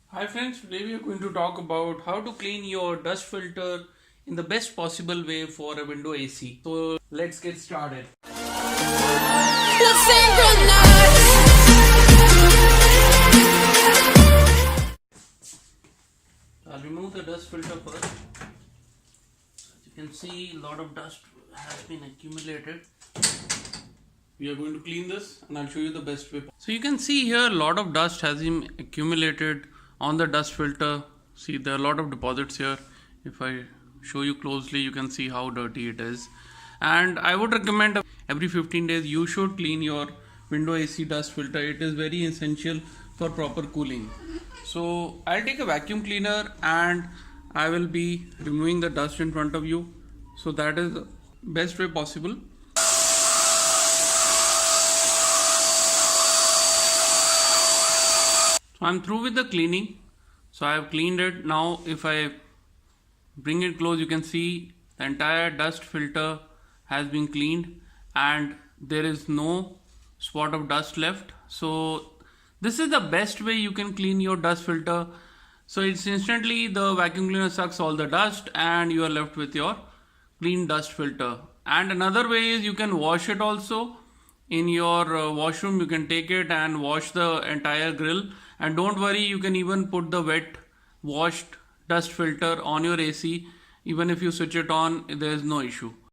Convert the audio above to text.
Hi friends, today we are going to talk about how to clean your dust filter in the best possible way for a window AC. So let's get started. I'll remove the dust filter first. As you can see, a lot of dust has been accumulated. We are going to clean this and I'll show you the best way. So you can see here a lot of dust has been accumulated on the dust filter. See, there are a lot of deposits here. If I show you closely, you can see how dirty it is. And I would recommend every 15 days you should clean your window AC dust filter. It is very essential for proper cooling. So I'll take a vacuum cleaner and I will be removing the dust in front of you. So that is the best way possible. So I'm through with the cleaning. So I have cleaned it. Now if I bring it close, you can see the entire dust filter has been cleaned and there is no spot of dust left. So this is the best way you can clean your dust filter. So it's instantly the vacuum cleaner sucks all the dust and you are left with your clean dust filter. And another way is you can wash it also. In your washroom, you can take it and wash the entire grill. And don't worry, you can even put the wet washed dust filter on your AC. Even if you switch it on, there is no issue.